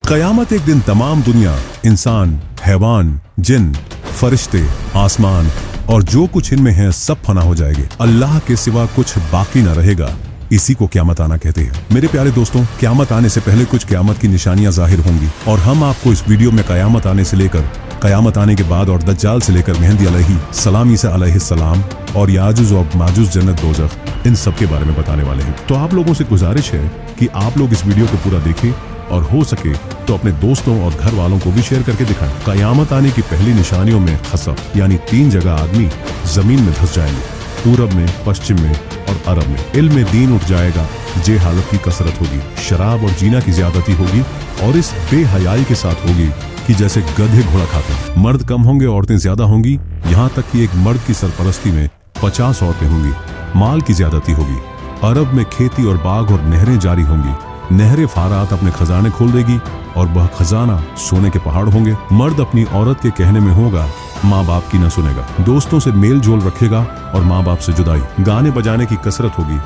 क़यामत एक दिन तमाम दुनिया, इंसान, हैवान, जिन, फरिश्ते, आसमान और जो कुछ इनमें है सब फना हो जाएंगे। अल्लाह के सिवा कुछ बाकी न रहेगा। इसी को क़यामत आना कहते हैं। मेरे प्यारे दोस्तों, क़यामत आने से पहले कुछ क़यामत की निशानियां जाहिर होंगी और हम आपको इस वीडियो में क़यामत आने से लेकर क़यामत आने के बाद और दज्जाल से लेकर मेहदी अलैहिस्सलाम, ईसा अलैहिस्सलाम और याजूज और माजूज, जन्नत, दोज़ख, इन सब के बारे में बताने वाले हैं। तो आप लोगों से गुजारिश है कि आप लोग इस वीडियो को पूरा देखें और हो सके तो अपने दोस्तों और घर वालों को भी शेयर करके दिखाएं। क़यामत आने की पहली निशानियों में खसफ यानी 3 जगह आदमी जमीन में धंस जाएंगे, पूरब में, पश्चिम में और अरब में। इल्म में दीन उठ जाएगा, जेहालत की कसरत होगी, शराब और जीना की ज्यादती होगी और इस बेहयाई के साथ होगी कि जैसे गधे घोड़ा खाते हैं। मर्द कम होंगे, औरतें ज्यादा होंगी, यहाँ तक कि एक मर्द की सरपरस्ती में 50 औरतें होंगी। माल की ज्यादती होगी। अरब में खेती और बाग और नहरें जारी होंगी। नहरें फारात अपने खजाने खोल देगी और वह खजाना सोने के पहाड़ होंगे। मर्द अपनी औरत के कहने में होगा, माँ बाप की न सुनेगा, दोस्तों से मेल जोल रखेगा और माँ बाप से जुदाई। गाने बजाने की कसरत होगी।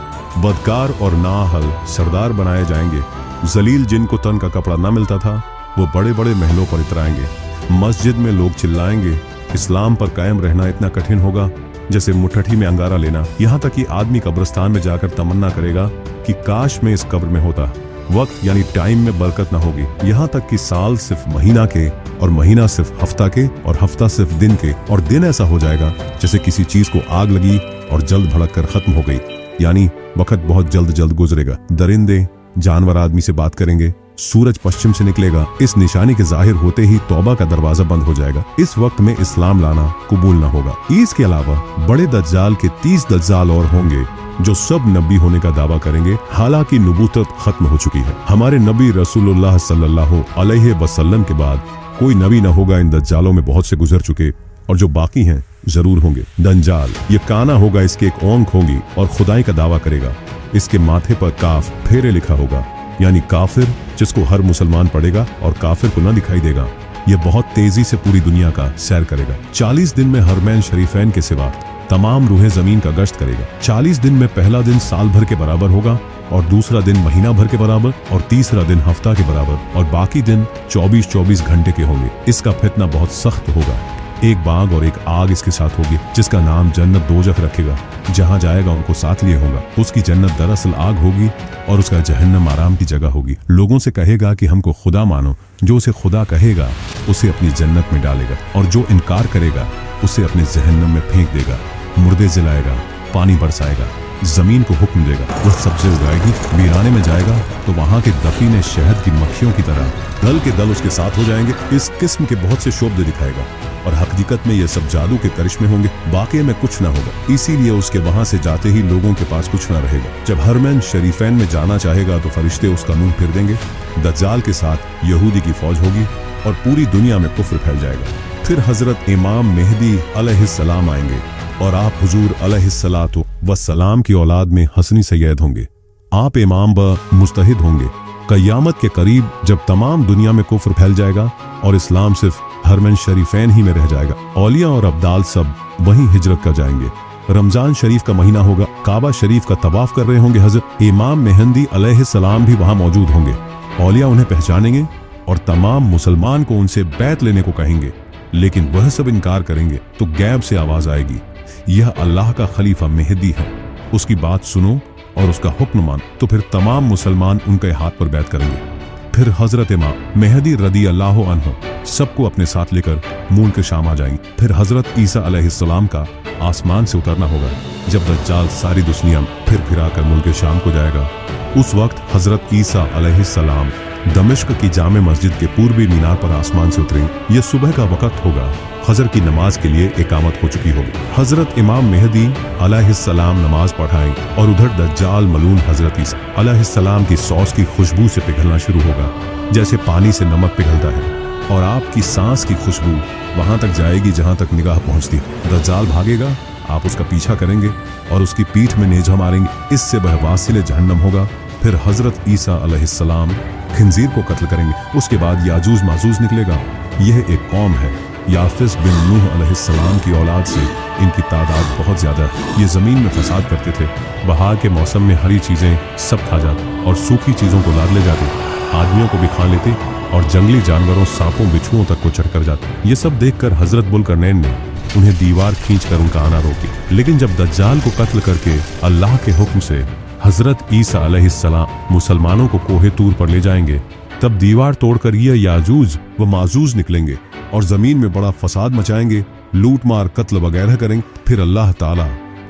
बदकार और नाअहल सरदार बनाए जाएंगे। जलील जिनको तन का कपड़ा न मिलता था वो बड़े बड़े महलों पर इतराएंगे। मस्जिद में लोग चिल्लाएंगे। इस्लाम पर कायम रहना इतना कठिन होगा जैसे मुट्ठी में अंगारा लेना। यहाँ तक कि आदमी कब्रिस्तान में जाकर तमन्ना करेगा कि काश मैं इस कब्र में होता। वक्त यानी टाइम में बरकत न होगी। यहाँ तक कि साल सिर्फ महीना के और महीना सिर्फ हफ्ता के और हफ्ता सिर्फ दिन के और दिन ऐसा हो जाएगा जैसे किसी चीज को आग लगी और जल्द भड़क कर खत्म हो गई। यानी वक्त बहुत जल्द जल्द गुजरेगा। दरिंदे, जानवर आदमी से बात करेंगे। सूरज पश्चिम से निकलेगा। इस निशानी के जाहिर होते ही तौबा का दरवाजा बंद हो जाएगा। इस वक्त में इस्लाम लाना कबूल न होगा। इसके अलावा बड़े दज्जाल के 30 दज्जाल और होंगे जो सब नबी होने का दावा करेंगे, हालांकि नबूवत खत्म हो चुकी है। हमारे नबी रसूलुल्लाह सल्लल्लाहु अलैहि वसल्लम के बाद कोई नबी न होगा। इन दज्जालों में बहुत से गुजर चुके और जो बाकी हैं जरूर होंगे। दज्जाल ये काना होगा, इसके एक औंख होगी और खुदाई का दावा करेगा। इसके माथे पर काफ फेरे लिखा होगा, यानी काफिर, जिसको हर मुसलमान पढ़ेगा और काफिर को न दिखाई देगा। यह बहुत तेजी से पूरी दुनिया का सैर करेगा। 40 दिन में हरमैन शरीफैन के सिवा तमाम रूहें जमीन का गश्त करेगा। 40 दिन में पहला दिन साल भर के बराबर होगा और दूसरा दिन महीना भर के बराबर और तीसरा दिन हफ्ता के बराबर और बाकी दिन 24-24 घंटे के होंगे। इसका फितना बहुत सख्त होगा। एक बाग और एक आग इसके साथ होगी जिसका नाम जन्नत दोज़ख रखेगा। जहां जाएगा उनको साथ लिए होगा। उसकी जन्नत दरअसल आग होगी और उसका जहन्नम आराम की जगह होगी। लोगों से कहेगा कि हमको खुदा मानो। जो उसे खुदा कहेगा उसे अपनी जन्नत में डालेगा और जो इनकार करेगा उसे अपने जहन्नम में फेंक देगा। मुर्दे जलाएगा, पानी बरसाएगा, जमीन को हुक्म देगा, वह सब्ज़े उगाएगी। वीराने में जाएगा तो वहां के दफीने शहद की मक्खियों की तरह दल के दल उसके साथ हो जाएंगे। इस किस्म के बहुत से शोबदे दिखाएगा और हकीकत में ये सब जादू के करिश्मे होंगे। वाकई में कुछ ना होगा। इसीलिए उसके वहां से जाते ही लोगों के पास कुछ ना रहेगा। जब हरमैन शरीफैन में जाना चाहेगा तो फरिश्ते उसका मुंह फिर देंगे। दज्जाल के साथ यहूदी की फौज होगी और पूरी दुनिया में कुफ्र फैल जाएगा। फिर हजरत इमाम मेहदी अलैहिस्सलाम आएंगे और आप हुजूर अलैहिस्सलातु वस्सलाम की औलाद में हसनी सैयद होंगे। आप इमाम व मुज्तहिद होंगे। क़यामत के करीब जब तमाम दुनिया में कुफ्र फैल जाएगा और इस्लाम सिर्फ हरमैन शरीफैन ही में रह जाएगा। औलिया और अब्दाल सब वहीं हिजरत कर जाएंगे। रमजान शरीफ का महीना होगा। काबा शरीफ का तवाफ कर रहे होंगे। हजरत इमाम मेहदी अलैहिस्सलाम भी वहां मौजूद होंगे। औलिया उन्हें पहचानेंगे और तमाम मुसलमान को उनसे बैत लेने को कहेंगे, लेकिन वह सब इनकार करेंगे तो गैब से आवाज आएगी, यह अल्लाह का खलीफा मेहदी है, उसकी बात सुनो और उसका हुक्म मानो। तो फिर तमाम मुसलमान उनके हाथ पर बैत करेंगे। फिर हजरत इमाम मेहदी रदी अल्लाह अन्हु सबको अपने साथ लेकर मूल के शाम आ जाएंगे। फिर हजरत ईसा अलैहिस्सलाम का आसमान से उतरना होगा। जब दज्जाल सारी दुनिया फिर फिराकर मुल्क शाम को जाएगा, उस वक्त हजरत ईसा अलैहिस्सलाम दमिश्क की जामे मस्जिद के पूर्वी मीनार पर आसमान से उतरेंगे। यह सुबह का वक्त होगा। फजर की नमाज के लिए इकामत हो चुकी होगी। हजरत इमाम मेहदी अलैहिस्सलाम नमाज पढ़ाएं और उधर दज्जाल मलून हजरत ईसा अलैहिस्सलाम की सॉस की खुशबू से पिघलना शुरू होगा, जैसे पानी से नमक पिघलता है, और आपकी सांस की खुशबू वहां तक जाएगी जहां तक निगाह पहुंचती है। दज्जाल भागेगा, आप उसका पीछा करेंगे और उसकी पीठ में नेजा मारेंगे। इससे वह वासिले जहन्नम होगा। फिर हजरत ईसा अलैहिस्सलाम खिंजीर को कत्ल करेंगे। उसके बाद याजूज माजूज निकलेगा। यह एक कौम है। याफिस बिन नूह अलैहिस्सलाम की औलाद से इनकी तादाद बहुत ज्यादा है। ये जमीन में फसाद करते थे। बहार के मौसम में हरी चीजें सब खा जाते और सूखी चीजों को लाद ले जाते। आदमियों को भी खा लेते और जंगली जानवरों सांपों बिच्छुओं तक को चढ़कर जाते। ये सब देखकर हजरत बुल्करनैन ने उन्हें दीवार खींचकर उनका आना रोकी। लेकिन जब दज्जाल को कत्ल करके अल्लाह के हुक्म से हजरत ईसा अलैहिस्सलाम मुसलमानों को कोहे तूर पर ले जाएंगे, तब दीवार तोड़कर ये याजूज व माजूज निकलेंगे और जमीन में बड़ा फसाद मचाएंगे, लूट मार कत्ल वगैरह करेंगे। फिर अल्लाह ताला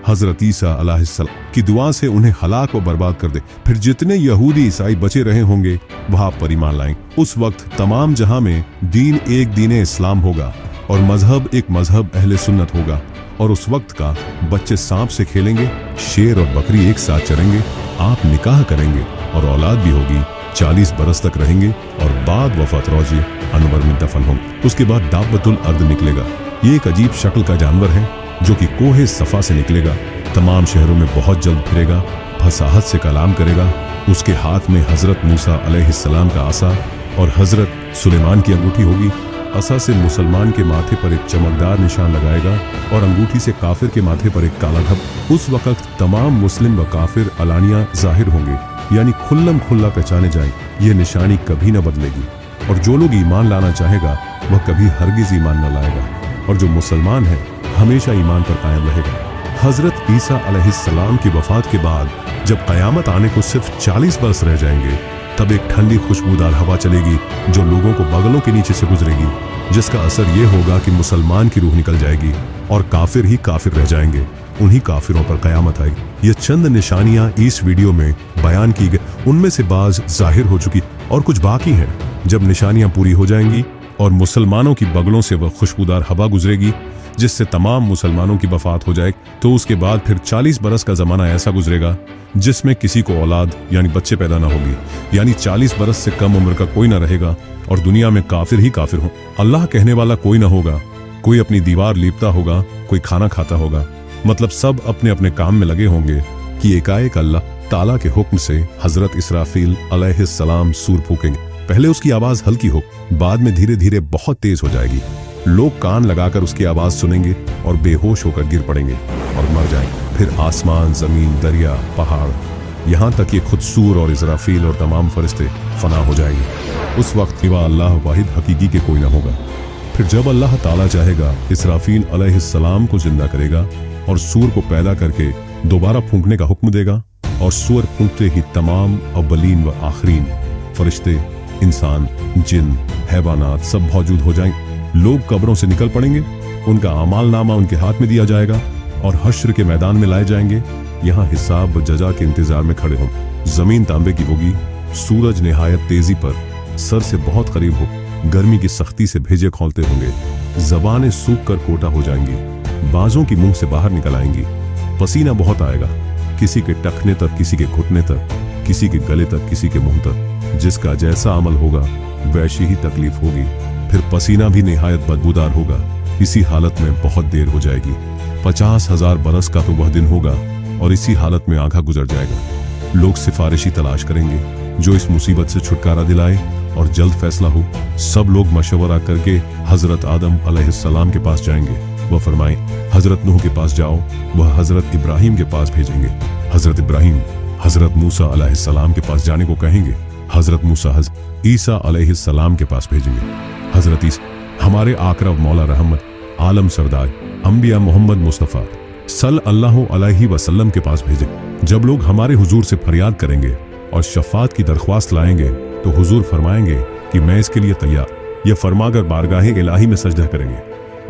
हजरत ईसा अलैहिस्सलाम की दुआ से उन्हें हलाक व बर्बाद कर दे। फिर जितने यहूदी ईसाई बचे रहे होंगे वह पर ईमान लाएंगे। उस वक्त तमाम जहां में दीन एक दीन इस्लाम होगा और मजहब एक मजहब अहले सुन्नत होगा। और उस वक्त का बच्चे सांप से खेलेंगे, शेर और बकरी एक साथ चरेंगे, आप निकाह करेंगे और औलाद भी होगी, 40 बरस तक रहेंगे और बाद वफात रोज़े अनवर में दफन होंगे। उसके बाद दाब्बतुल अर्द निकलेगा। ये एक अजीब शक्ल का जानवर है जो कि कोहे सफा से निकलेगा, तमाम शहरों में बहुत जल्द फिरेगा, फसाहत से कलाम करेगा। उसके हाथ में हजरत मूसा अलैहिस्सलाम का आसा और हजरत सुलेमान की अंगूठी होगी। असा से मुसलमान के माथे पर एक चमकदार निशान लगाएगा और अंगूठी से काफिर के माथे पर एक काला धब्बा। उस वक्त तमाम मुस्लिम व काफिर अलानिया जाहिर होंगे, यानी खुल्लम खुल्ला पहचाने जाएं। ये निशानी कभी न बदलेगी और जो लोग ईमान लाना चाहेगा वह कभी हरगिज ईमान न लाएगा, और जो मुसलमान है हमेशा ईमान पर कायम रहेगा। हजरत ईसा अलैहिस्सलाम की वफात के बाद जब कयामत आने को सिर्फ 40 बरस रह जाएंगे, तब एक ठंडी खुशबूदार हवा चलेगी जो लोगों को बगलों के नीचे से गुजरेगी, जिसका असर ये होगा कि मुसलमान की रूह निकल जाएगी और काफिर ही काफिर रह जाएंगे। उन्हीं काफिरों पर कयामत आएगी। ये चंद निशानियां इस वीडियो में बयान की गई, उनमें से बाज जाहिर हो चुकी और कुछ बाकी हैं। जब निशानियां पूरी हो जाएंगी और मुसलमानों की बगलों से वह खुशबूदार हवा गुजरेगी जिससे तमाम मुसलमानों की वफात हो जाए, तो उसके बाद फिर 40 बरस का जमाना ऐसा गुजरेगा जिसमें किसी को औलाद यानी बच्चे पैदा ना होगी, यानी 40 बरस से कम उम्र का कोई ना रहेगा और दुनिया में काफिर ही काफिर हो। अल्लाह कहने वाला कोई ना होगा, कोई अपनी दीवार लीपता होगा, कोई खाना खाता होगा, मतलब सब अपने अपने काम में लगे होंगे कि एकाएक अल्लाह ताला के हुक्म से हजरत इसराफील अलैहिस्सलाम सूर फूकेंगे। पहले उसकी आवाज हल्की हो, बाद में धीरे धीरे बहुत तेज हो जाएगी। लोग कान लगाकर उसकी आवाज सुनेंगे और बेहोश होकर गिर पड़ेंगे और मर जाएंगे। फिर आसमान, जमीन, दरिया, पहाड़, यहाँ तक ये खुद सूर और इसराफील और तमाम फरिश्ते फना हो जाएंगे। उस वक्त सिवा अल्लाह वाहिद हकीकी के कोई ना होगा। फिर जब अल्लाह ताला चाहेगा इसराफील अलैहिस्सलाम को जिंदा करेगा और सूर को पैदा करके दोबारा फूंकने का हुक्म देगा, और सूर फूंकते ही तमाम अव्वलीन व आखरीन फरिश्ते, इंसान, जिन, हैवानात सब मौजूद हो जाएंगे। लोग कब्रों से निकल पड़ेंगे, उनका अमाल नामा उनके हाथ में दिया जाएगा और हश्र के मैदान में लाए जाएंगे। यहाँ हिसाब व जजा के इंतजार में खड़े हों। जमीन तांबे की होगी, सूरज निहायत तेजी पर सर से बहुत करीब हो, गर्मी की सख्ती से भेजे खोलते होंगे, जबानें सूख कर कोटा हो जाएंगी, बाजों की मुंह से बाहर निकल आएंगी, पसीना बहुत आएगा, किसी के टखने तक, किसी के घुटने तक, किसी के गले तक, किसी के मुंह तक। जिसका जैसा अमल होगा वैसी ही तकलीफ होगी। फिर पसीना भी निहायत बदबूदार होगा। इसी हालत में बहुत देर हो जाएगी। 50,000 बरस का तो वह दिन होगा और इसी हालत में आधा गुजर जाएगा। लोग सिफारिशी तलाश करेंगे जो इस मुसीबत से छुटकारा दिलाए और जल्द फैसला हो। सब लोग मशवरा करके हजरत आदम अलैहिस्सलाम के पास जाएंगे। वह फरमाएं, हजरत नूह के पास जाओ, वह हजरत इब्राहिम के पास भेजेंगे। हजरत इब्राहिम हजरत मूसा अलैहिस्सलाम के पास जाने को कहेंगे। हजरत मूसा ईसा अलैहिस्सलाम के पास भेजेंगे। हजरत ईसा हमारे आकरब मौला रहमत आलम सरदार अंबिया मोहम्मद मुस्तफ़ा सल्लल्लाहु अलैहि वसल्लम के पास भेजे। जब लोग हमारे हुजूर से फरियाद करेंगे और शफात की दरख्वास्त लाएंगे तो हुजूर फरमाएंगे कि मैं इसके लिए तैयार। यह फरमाकर बारगाहे इलाही में सजदा करेंगे।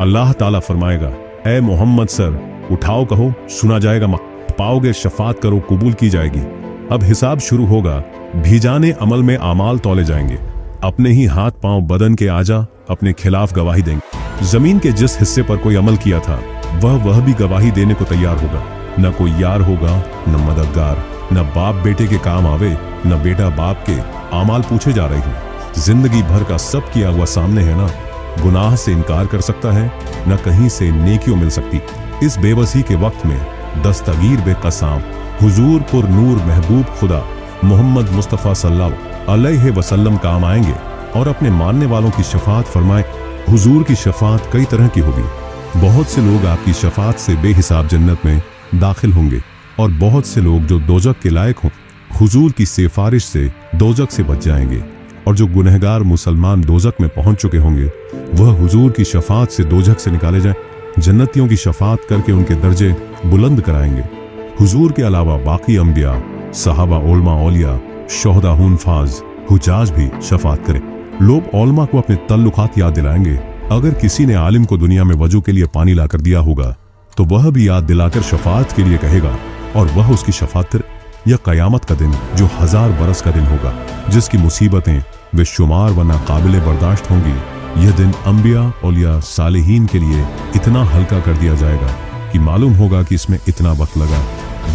अल्लाह ताला फरमाएगा, ए मोहम्मद सर उठाओ, कहो सुना जाएगा, पाओगे शफात करो कबूल की जाएगी। अब हिसाब शुरू होगा, भीजाने अमल में आमाल तौले जाएंगे। अपने ही हाथ पांव बदन के आजा अपने खिलाफ गवाही देंगे। जमीन के जिस हिस्से पर कोई अमल किया था वह भी गवाही देने को तैयार होगा। न कोई यार होगा, न मददगार, न बाप बेटे के काम आवे, न बेटा बाप के। आमाल पूछे जा रहे हैं। जिंदगी भर का सब किया हुआ सामने है ना। गुनाह से इनकार कर सकता है, न कहीं से नेकियों मिल सकती। इस बेबसी के वक्त में दस्तगीर बेकसाम हुजूर पुर नूर महबूब खुदा मोहम्मद मुस्तफ़ा सल्लल्लाहु अलैहि वसल्लम काम आएंगे और अपने मानने वालों की शफात फरमाए। हुजूर की शफात कई तरह की होगी। बहुत से लोग आपकी शफात से बेहिसाब जन्नत में दाखिल होंगे और बहुत से लोग जो दोजक के लायक हों हुजूर की सिफारिश से दोजक से बच जाएंगे। और जो गुनहगार मुसलमान दोजक में पहुंच चुके होंगे वह हुजूर की शफात से दोजक से निकाले जाएं। जन्नतियों की शफात करके उनके दर्जे बुलंद कराएंगे। हुजूर के अलावा बाकी अंबिया, सहाबा, उलमा, औलिया, शोहदा, हुनफाज, हुजाज भी शफात करें। लोग औलमा को अपने तल्लुकात याद दिलाएंगे। अगर किसी ने आलिम को दुनिया में वजू के लिए पानी लाकर दिया होगा तो वह भी याद दिलाकर शफात के लिए कहेगा और वह उसकी शफात करे। यह कयामत का दिन जो 1000 बरस का दिन होगा, जिसकी मुसीबतें बेशुमार व नाकाबिले बर्दाश्त होंगी, यह दिन अंबिया, औलिया, सालिहीन के लिए इतना हल्का कर दिया जाएगा कि मालूम होगा कि इसमें इतना वक्त लगा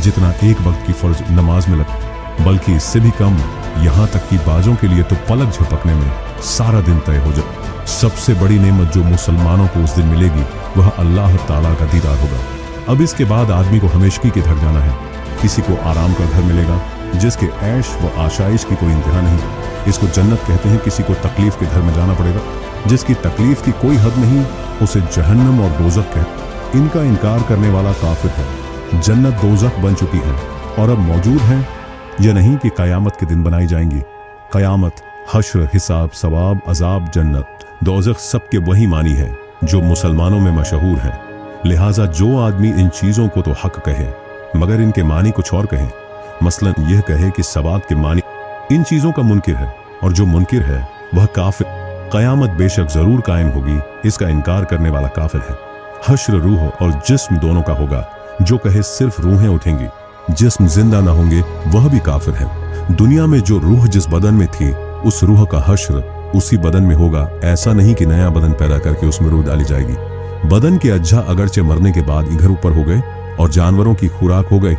जितना एक वक्त की फर्ज नमाज में लगा, बल्कि इससे भी कम। यहाँ तक कि बाजों के लिए तो पलक झपकने में सारा दिन तय हो जाए। सबसे बड़ी नेमत जो मुसलमानों को उस दिन मिलेगी वह अल्लाह ताला का दीदार होगा। अब इसके बाद आदमी को हमेशगी के घर जाना है। किसी को आराम का घर मिलेगा जिसके ऐश व आशाइश की कोई इंतहा नहीं, इसको जन्नत कहते हैं। किसी को तकलीफ के घर में जाना पड़ेगा जिसकी तकलीफ की कोई हद नहीं, उसे जहन्नम और दोजख कहते। इनका इनकार करने वाला काफिर है। जन्नत दोजख बन चुकी है और अब मौजूद है। यह नहीं कि कयामत के दिन बनाई जाएंगी। कयामत, हश्र, हिसाब, सवाब, अजाब, जन्नत, दोजख सबके वही मानी है जो मुसलमानों में मशहूर है। लिहाजा जो आदमी इन चीजों को तो हक कहे मगर इनके मानी कुछ और कहे, मसलन यह कहे कि सवाब के मानी इन चीजों का मुनकिर है और जो मुनकिर है वह काफिर। कयामत बेशक जरूर कायम होगी, इसका इनकार करने वाला काफिर है। हश्र रूह और जिस्म दोनों का होगा। जो कहे सिर्फ रूहें उठेंगी, जिस्म जिंदा ना होंगे, वह भी काफिर है। दुनिया में जो रूह जिस बदन में थी उस रूह का हश्र उसी बदन में होगा। ऐसा नहीं कि नया बदन पैदा करके उसमें रूह डाली जाएगी। बदन के अज्जा अगरचे मरने के बाद इधर ऊपर हो गए और जानवरों की खुराक हो गए,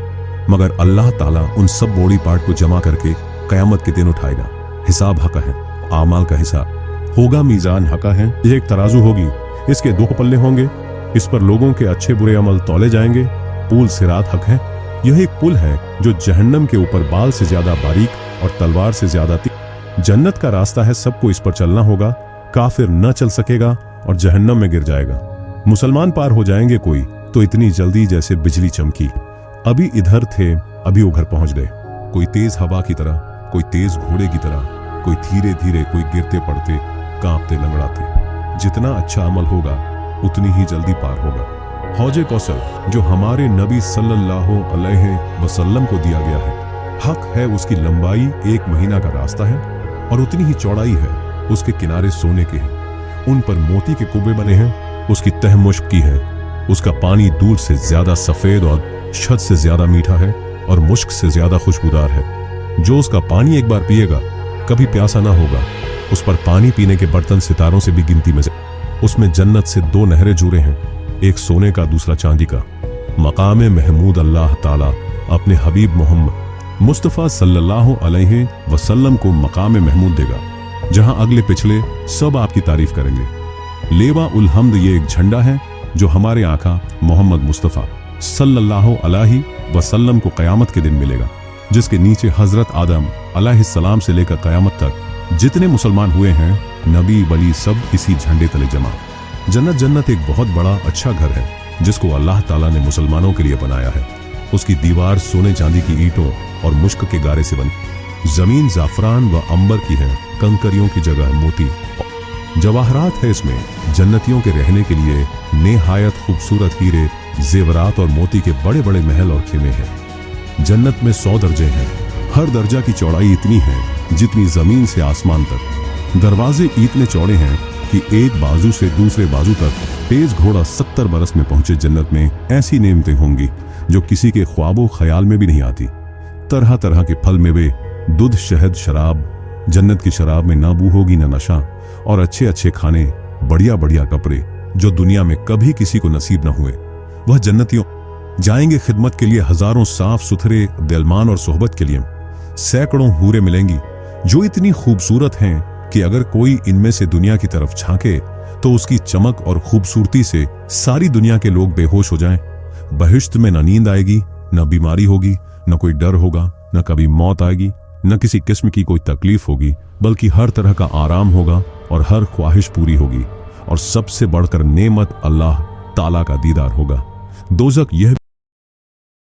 मगर अल्लाह ताला उन सब बॉडी पार्ट को जमा करके कयामत के दिन उठाएगा। हिसाब हका है, आमाल का हिसाब होगा, मीजान हका है। एक तराजू होगी, इसके 2 पल्ले होंगे, इस पर लोगों के अच्छे बुरे अमल तौले जाएंगे। पुल सिरात हक है। यह एक पुल है जो जहन्नम के ऊपर बाल से ज्यादा बारीक और तलवार से ज्यादा तीखा। जन्नत का रास्ता है, सबको इस पर चलना होगा। काफिर न चल सकेगा और जहन्नम में गिर जाएगा। मुसलमान पार हो जाएंगे कोई तो इतनी जल्दी जैसे बिजली चमकी। अभी इधर थे, अभी उधर पहुंच गए। कोई तेज हवा की तरह, कोई तेज घोड़े की तरह, कोई धीरे धीरे, कोई गिरते पड़ते, कांपते लंगड़ाते। जितना अच्छा अमल होगा उतनी ही जल्दी पार होगा। हौजे कौसर जो हमारे नबी सल्लल्लाहु अलैहि वसल्लम को दिया गया है, हक है उसकी लंबाई 1 महीना का रास्ता है और उतनी ही चौड़ाई है। उसके किनारे सोने के हैं, उन पर मोती के कुबे बने हैं। उसकी तह मुश्क की है। उसका पानी दूध से ज्यादा सफेद और शहद से ज्यादा मीठा है और मुश्क से ज्यादा खुशबूदार है। जो उसका पानी एक बार पिएगा कभी प्यासा ना होगा। उस पर पानी पीने के बर्तन सितारों से भी गिनती में से। उसमें जन्नत से 2 नहरें जुड़े हैं, एक सोने का दूसरा चांदी का। मकाम महमूद अल्लाह ताला अपने हबीब मोहम्मद मुस्तफ़ा सल्लल्लाहु अलैहि वसल्लम को मकाम महमूद देगा, जहां अगले पिछले सब आपकी तारीफ करेंगे। लेवा उल हम्द ये एक झंडा है जो हमारे आका मोहम्मद मुस्तफ़ा सल्लल्लाहु अलैहि वसल्लम को क़यामत के दिन मिलेगा, जिसके नीचे हजरत आदम अलैहिस्सलाम से लेकर क़यामत तक जितने मुसलमान हुए हैं, नबी वली सब इसी झंडे तले जमा। जन्नत एक बहुत बड़ा अच्छा घर है जिसको अल्लाह ताला ने मुसलमानों के लिए बनाया है। उसकी दीवार सोने चांदी की ईंटों और मुश्क के गारे से बनी। जमीन जाफरान व अंबर की है, कंकरियों की जगह मोती जवाहरात है। इसमें जन्नतियों के रहने के लिए नेहायत खूबसूरत हीरे, जेवरात और मोती के बड़े बड़े महल और खेमे हैं। जन्नत में 100 दर्जे हैं। हर दर्जा की चौड़ाई इतनी है जितनी जमीन से आसमान तक। दरवाजे इतने चौड़े हैं कि एक बाजू से दूसरे बाजू तक तेज घोड़ा 70 बरस में पहुंचे। जन्नत में ऐसी नेमतें होंगी जो किसी के ख्वाबो ख्याल में भी नहीं आती। तरह तरह के फल मेवे, दूध, शहद, शराब। जन्नत की शराब में ना बू होगी ना नशा, और अच्छे अच्छे खाने, बढ़िया बढ़िया कपड़े जो दुनिया में कभी किसी को नसीब न हुए। वह जन्नतियों जाएंगे खिदमत के लिए हजारों साफ सुथरे दिलमान और सोहबत के लिए। सैकड़ों हूरें मिलेंगी जो इतनी खूबसूरत हैं कि अगर कोई इनमें से दुनिया की तरफ झांके तो उसकी चमक और खूबसूरती से सारी दुनिया के लोग बेहोश हो जाएं। बहिश्त में न नींद आएगी, न बीमारी होगी, न कोई डर होगा, न कभी मौत आएगी, न किसी किस्म की कोई तकलीफ होगी, बल्कि हर तरह का आराम होगा और हर ख्वाहिश पूरी होगी। और सबसे बढ़कर नेमत अल्लाह ताला का दीदार होगा। दोज़ख यह